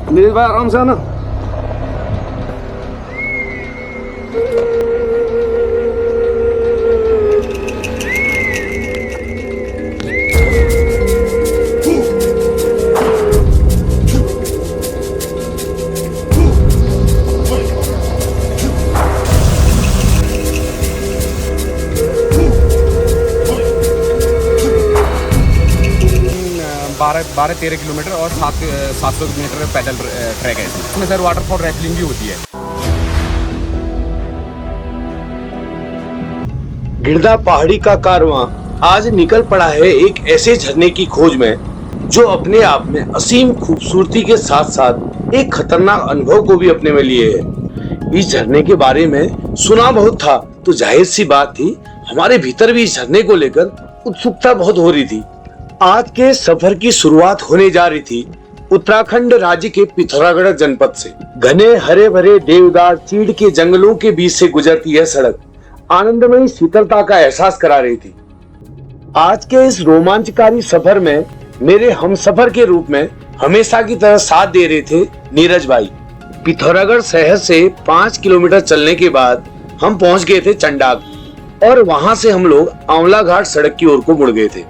नीरज भाई आराम से आना। बारह 13 किलोमीटर और 700 मीटर पैदल ट्रैक है। इसमें सर वाटरफॉल रैफलिंग भी होती है। गिरदा पहाड़ी का कारवां आज निकल पड़ा है एक ऐसे झरने की खोज में जो अपने आप में असीम खूबसूरती के साथ साथ एक खतरनाक अनुभव को भी अपने में लिए है। इस झरने के बारे में सुना बहुत था तो जाहिर सी बात थी हमारे भीतर भी इस झरने को लेकर उत्सुकता बहुत हो रही थी। आज के सफर की शुरुआत होने जा रही थी उत्तराखंड राज्य के पिथौरागढ़ जनपद से। घने हरे भरे देवदार चीड़ के जंगलों के बीच से गुजरती यह सड़क आनंदमयी शीतलता का एहसास करा रही थी। आज के इस रोमांचकारी सफर में मेरे हमसफर के रूप में हमेशा की तरह साथ दे रहे थे नीरज भाई। पिथौरागढ़ शहर से 5 किलोमीटर चलने के बाद हम पहुंच गए थे चंडाग और वहां से हम लोग आंवला घाट सड़क की ओर को मुड़ गए थे।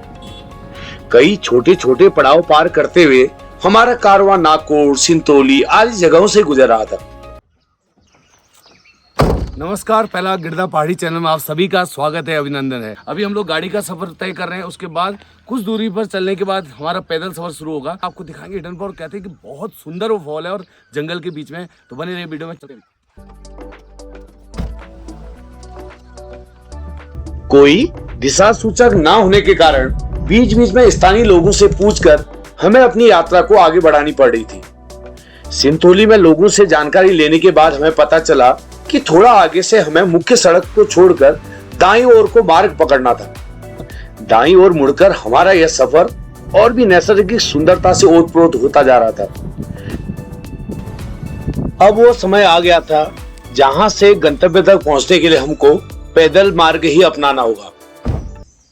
कई छोटे छोटे पड़ाव पार करते हुए हमारा कारवां नाकोड़, सिंतोली आदि जगहों से गुजर रहा था। नमस्कार, पहला गिरदा पहाड़ी चैनल में आप सभी का स्वागत है, अभिनंदन है। अभी हम लोग गाड़ी का सफर तय कर रहे हैं। उसके बाद कुछ दूरी पर चलने के बाद हमारा पैदल सफर शुरू होगा। आपको दिखाएंगे हिडन पर, कहते हैं कि बहुत सुंदर वो फॉल है और जंगल के बीच में। तो बने रहिए वीडियो में। कोई दिशा सूचक ना होने के कारण बीच बीच में स्थानीय लोगों से पूछकर हमें अपनी यात्रा को आगे बढ़ानी पड़ रही थी। सिंतोली में लोगों से जानकारी लेने के बाद हमें पता चला कि थोड़ा आगे से हमें मुख्य सड़क को छोड़कर दाईं ओर को मार्ग पकड़ना था। दाईं ओर मुड़कर हमारा यह सफर और भी नैसर्गिक सुंदरता से ओतप्रोत होता जा रहा था। अब वो समय आ गया था जहां से गंतव्य तक पहुंचने के लिए हमको पैदल मार्ग ही अपनाना होगा।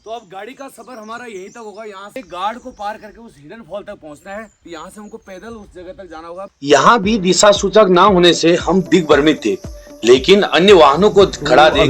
तो अब गाड़ी का सफर हमारा यहीं तक होगा। यहाँ से गार्ड को पार करके उस हिडन फॉल तक पहुँचना है। तो यहाँ से हमको पैदल उस जगह तक जाना होगा। यहाँ भी दिशा सूचक ना होने से हम दिग्भ्रमित थे, लेकिन अन्य वाहनों को खड़ा देख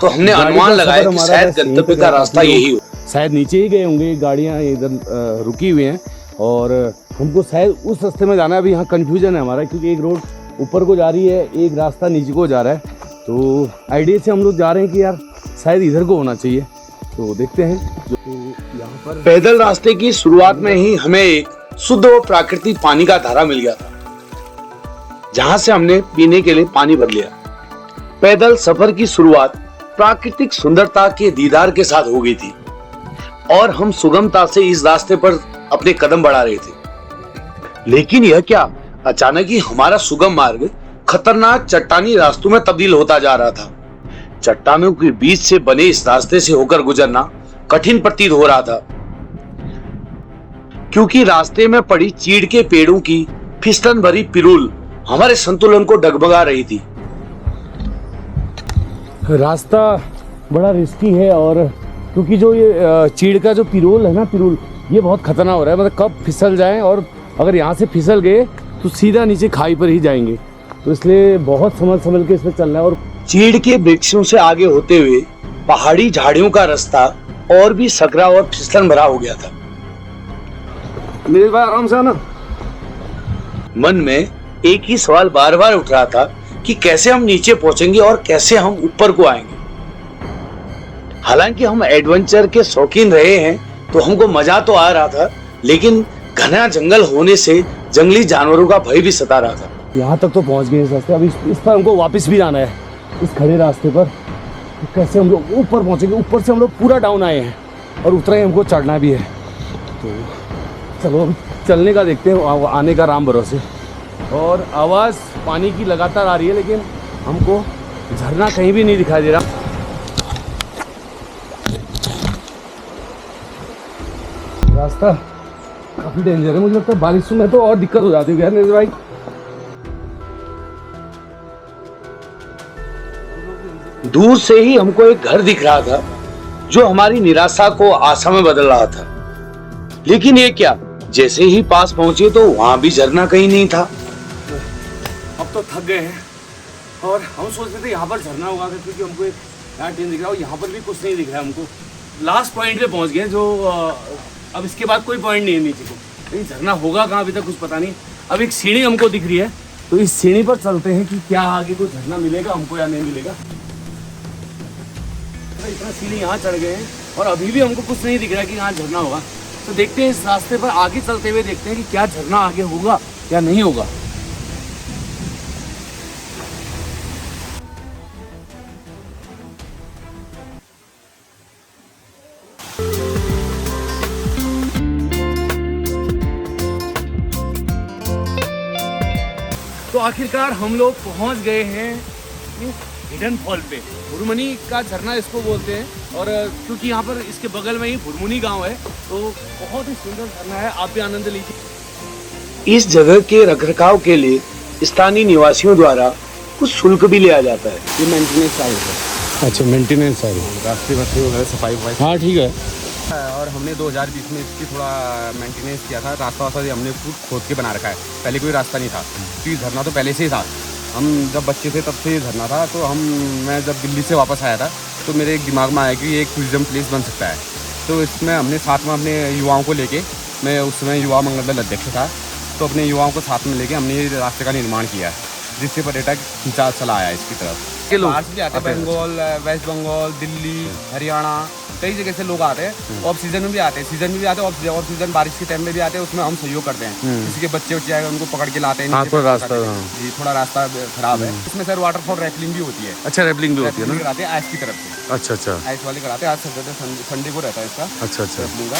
तो हमने अनुमान लगाया कि शायद गंतव्य का रास्ता यही हो। शायद नीचे ही गए होंगे, गाड़ियाँ इधर रुकी हुई हैं और हमको शायद उस रास्ते में जाना है। अभी यहाँ कंफ्यूजन है हमारा, क्योंकि एक रोड ऊपर को जा रही है, एक रास्ता नीचे को जा रहा है। तो आइडिया से हम लोग जा रहे हैं कि यार शायद इधर को होना चाहिए। तो देखते हैं। जो यहाँ पर पैदल रास्ते की शुरुआत में ही हमें एक शुद्ध और प्राकृतिक पानी का धारा मिल गया था, जहां से हमने पीने के लिए पानी भर लिया। पैदल सफर की शुरुआत प्राकृतिक सुंदरता के दीदार के साथ हो गई थी और हम सुगमता से इस रास्ते पर अपने कदम बढ़ा रहे थे। लेकिन यह क्या, अचानक ही हमारा सुगम मार्ग खतरनाक चट्टानी रास्तों में तब्दील होता जा रहा था। चट्टानों के बीच से बने इस रास्ते से होकर गुजरना कठिन प्रतीत हो रहा था, क्योंकि रास्ते में पड़ी चीड़ के पेड़ों की फिसलन भरी पिरूल हमारे संतुलन को डगमगा रही थी। रास्ता बड़ा रिस्की है और क्योंकि जो ये चीड़ का जो पिरूल है ना, पिरूल ये बहुत खतरनाक हो रहा है। मतलब कब फिसल जाएं, और अगर यहाँ से फिसल गए तो सीधा नीचे खाई पर ही जाएंगे। तो इसलिए बहुत संभल के इसमें चलना है। और चीड़ के वृक्षों से आगे होते हुए पहाड़ी झाड़ियों का रास्ता और भी सकरा और फिसलन भरा हो गया था। नीरज भाई आराम से आना। मन में एक ही सवाल बार बार उठ रहा था कि कैसे हम नीचे पहुंचेंगे और कैसे हम ऊपर को आएंगे। हालांकि हम एडवेंचर के शौकीन रहे हैं तो हमको मजा तो आ रहा था, लेकिन घना जंगल होने से जंगली जानवरों का भय भी सता रहा था। यहाँ तक तो पहुँच गए इस रास्ते। अब इस पर हमको वापस भी जाना है इस खड़े रास्ते पर। तो कैसे हम लोग ऊपर पहुँचेंगे? ऊपर से हम लोग पूरा डाउन आए हैं और उतना ही हमको चढ़ना भी है। तो चलो चलने का देखते हैं, आने का राम भरोसे। और आवाज़ पानी की लगातार आ रही है, लेकिन हमको झरना कहीं भी नहीं दिखाई दे रहा। रास्ता काफ़ी डेंजर है, मुझे लगता है बारिश में तो और दिक्कत हो जाती है नीरज भाई। दूर से ही हमको एक घर दिख रहा था जो हमारी निराशा को आशा में बदल रहा था। लेकिन ये क्या, जैसे ही पास पहुंचे तो वहां भी झरना कहीं नहीं था। अब तो थक गए हैं और हम सोच रहे थे यहाँ पर झरना होगा क्योंकि हमको एक यहाँ ट्रेन दिख रहा है, यहाँ पर भी कुछ नहीं दिख रहा है हमको। लास्ट पॉइंट पे पहुँच गए जो अब इसके बाद कोई पॉइंट नहीं है नीचे को, लेकिन झरना होगा कहाँ अभी तक कुछ पता नहीं। अब एक सीढ़ी हमको दिख रही है, तो इस सीढ़ी पर चलते हैं कि क्या आगे कोई झरना मिलेगा हमको या नहीं मिलेगा। इतना सीढ़ी यहाँ चढ़ गए हैं और अभी भी हमको कुछ नहीं दिख रहा कि यहाँ झरना होगा। तो देखते हैं इस रास्ते पर आगे चलते हुए देखते हैं कि क्या झरना आगे होगा या नहीं होगा। तो आखिरकार हम लोग पहुंच गए हैं हिडन फॉल पे। भुरमुनी का झरना इसको बोलते हैं और क्योंकि यहाँ पर इसके बगल में ही भुरमुनी गांव है, तो बहुत ही सुंदर झरना है, आप भी आनंद लीजिए। इस जगह के रखरखाव के लिए स्थानीय निवासियों द्वारा कुछ शुल्क भी लिया जाता है। ये मेंटेनेंस चार्ज है। अच्छा, मेंटेनेंस है, रास्ते वास्ते वगैरह सफाई वफाई। हाँ ठीक है। और हमने 2020 में इसकी थोड़ा मेंटेनेंस किया था। रास्ता वास्ता हमने खुद खोद के बना रखा है, पहले कोई रास्ता नहीं था क्योंकि झरना तो पहले से ही था। हम जब बच्चे थे तब से ये झरना था। तो मैं जब दिल्ली से वापस आया था तो मेरे एक दिमाग में आया कि ये एक टूरिज्म प्लेस बन सकता है। तो इसमें हमने साथ में अपने युवाओं को लेके, मैं उस समय युवा मंगल दल अध्यक्ष था, तो अपने युवाओं को साथ में लेके हमने ये रास्ते का निर्माण किया है, जिससे पर्यटक खिंचाव चला आया इसकी तरफ। बाहर से भी आते हैं, बंगाल, वेस्ट बंगाल, दिल्ली, हरियाणा, कई जगह से लोग आते हैं। ऑफ सीजन में भी आते हैं, सीजन में भी आते हैं, ऑफ सीजन बारिश के टाइम में भी आते हैं। उसमें हम सहयोग करते हैं, किसी के बच्चे उच्चे आए उनको पकड़ के लाते हैं। जी, थोड़ा रास्ता खराब है। इसमें सर वाटरफॉल रैपलिंग भी होती है। अच्छा, रैपलिंग भी होती है ना? कराते हैं आइस की तरफ से। अच्छा अच्छा, आइस वाले कराते हैं। आज संडे को रहता है इसका। अच्छा अच्छा। रैपलिंग का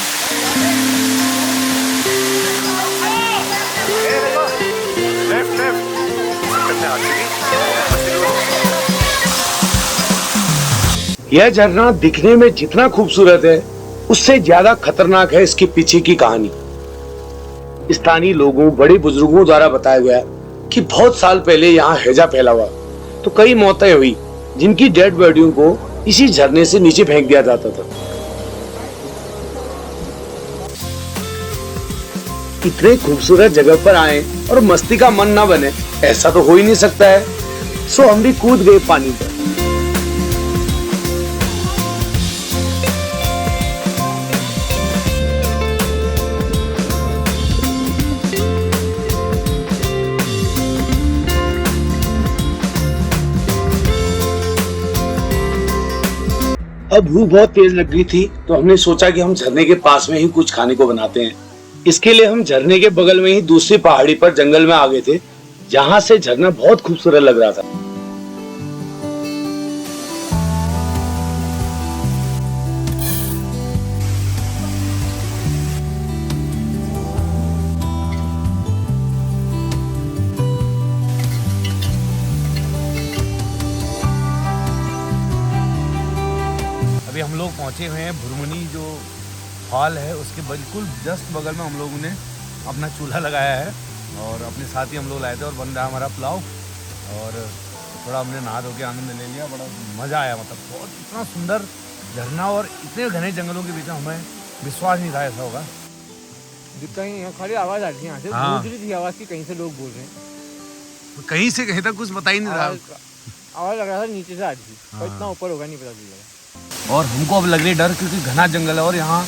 यह झरना दिखने में जितना खूबसूरत है, उससे ज्यादा खतरनाक है इसके पीछे की कहानी। स्थानीय लोगों, बड़े बुजुर्गों द्वारा बताया गया कि बहुत साल पहले यहाँ हैजा फैला हुआ, तो कई मौतें हुई जिनकी डेड बॉडियों को इसी झरने से नीचे फेंक दिया जाता था। इतने खूबसूरत जगह पर आए और मस्ती का मन ना बने, ऐसा तो हो ही नहीं सकता है। सो हम भी कूद गए पानी पर। अब भूख बहुत तेज लग गई थी, तो हमने सोचा कि हम झरने के पास में ही कुछ खाने को बनाते हैं। इसके लिए हम झरने के बगल में ही दूसरी पहाड़ी पर जंगल में आ गए थे, जहां से झरना बहुत खूबसूरत लग रहा था। अभी हम लोग पहुंचे हुए हैं भुरमुनी जो फॉल है उसके बिल्कुल जस्ट बगल में हम लोगों ने अपना चूल्हा लगाया है और अपने साथ ही हम लोग लाए थे और बन रहा है हमारा पुलाव। और थोड़ा हमने नहा धो के आनंद ले लिया, बड़ा मज़ा आया। मतलब बहुत इतना सुंदर झरना और इतने घने जंगलों के बीच में हमें विश्वास नहीं था ऐसा होगा। कहीं खाली आवाज़ आ रही है यहाँ से। हाँ। गूंज रही थी आवाज़ की, कहीं से लोग बोल रहे हैं। कहीं से कहीं तक कुछ पता ही नहीं रहा। आवाज़ लग रहा था नीचे से आ रही थी, पर इतना ऊपर होगा नहीं पता चलेगा। और हमको अब लग रही डर क्योंकि घना जंगल है और यहाँ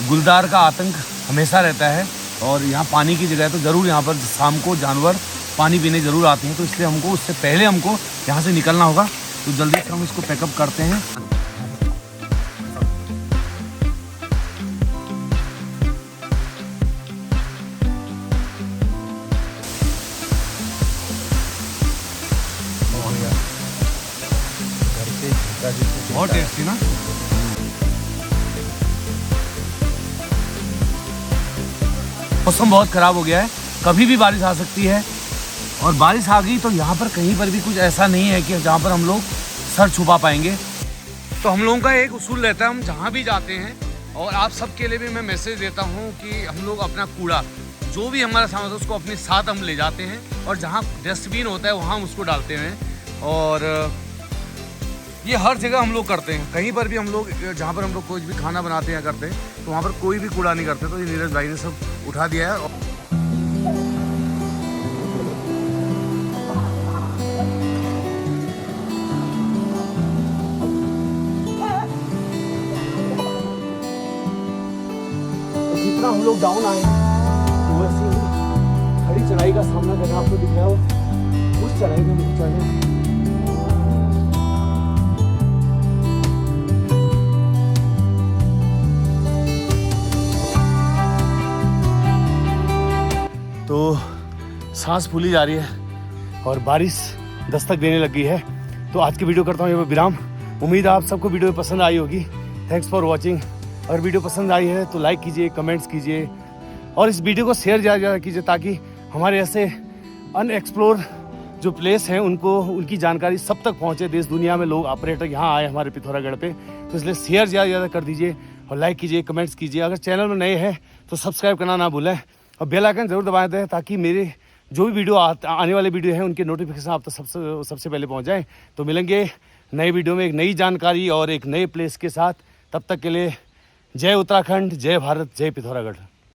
गुलदार का आतंक हमेशा रहता है और यहाँ पानी की जगह है, तो ज़रूर यहाँ पर शाम को जानवर पानी पीने ज़रूर आते हैं। तो इसलिए हमको उससे पहले हमको यहाँ से निकलना होगा, तो जल्दी से हम इसको पैकअप करते हैं। बहुत टेस्टी ना। मौसम बहुत ख़राब हो गया है, कभी भी बारिश आ सकती है और बारिश आ गई तो यहाँ पर कहीं पर भी कुछ ऐसा नहीं है कि जहाँ पर हम लोग सर छुपा पाएंगे। तो हम लोगों का एक उसूल रहता है, हम जहाँ भी जाते हैं और आप सबके लिए भी मैं मैसेज देता हूँ कि हम लोग अपना कूड़ा जो भी हमारा सामान होता है उसको अपने साथ हम ले जाते हैं और जहाँ डस्टबिन होता है वहाँ हम उसको डालते हैं। और ये हर जगह हम लोग करते हैं, कहीं पर भी हम लोग जहाँ पर हम लोग कुछ भी खाना बनाते हैं करते हैं तो वहाँ पर कोई भी कूड़ा नहीं करते। तो ये नीरज भाई ने सब उठा दिया है। हम लोग डाउन आए तो वैसे ही खड़ी चढ़ाई का सामना करना आपको दिख रहा हो, उस चढ़ाई में चढ़ने। तो सांस फूली जा रही है और बारिश दस्तक देने लगी है। तो आज की वीडियो करता हूँ यहाँ पे विराम। उम्मीद है आप सबको वीडियो पसंद आई होगी। Thanks for watching. अगर वीडियो पसंद आई है तो लाइक कीजिए, कमेंट्स कीजिए और इस वीडियो को शेयर ज़्यादा कीजिए ताकि हमारे ऐसे अनएक्सप्लोर जो प्लेस हैं उनकी जानकारी सब तक पहुँचे। देश दुनिया में लोग पर्यटक यहाँ आए हमारे पिथौरागढ़ पे, तो इसलिए शेयर ज़्यादा कर दीजिए और लाइक कीजिए, कमेंट्स कीजिए। अगर चैनल में नए हैं तो सब्सक्राइब करना ना भूलें और बेल आइकन ज़रूर दबा दें ताकि मेरे जो भी वीडियो आने वाले वीडियो हैं उनके नोटिफिकेशन आप तक सबसे पहले पहुंच जाएं। तो मिलेंगे नए वीडियो में एक नई जानकारी और एक नए प्लेस के साथ। तब तक के लिए जय उत्तराखंड, जय भारत, जय पिथौरागढ़।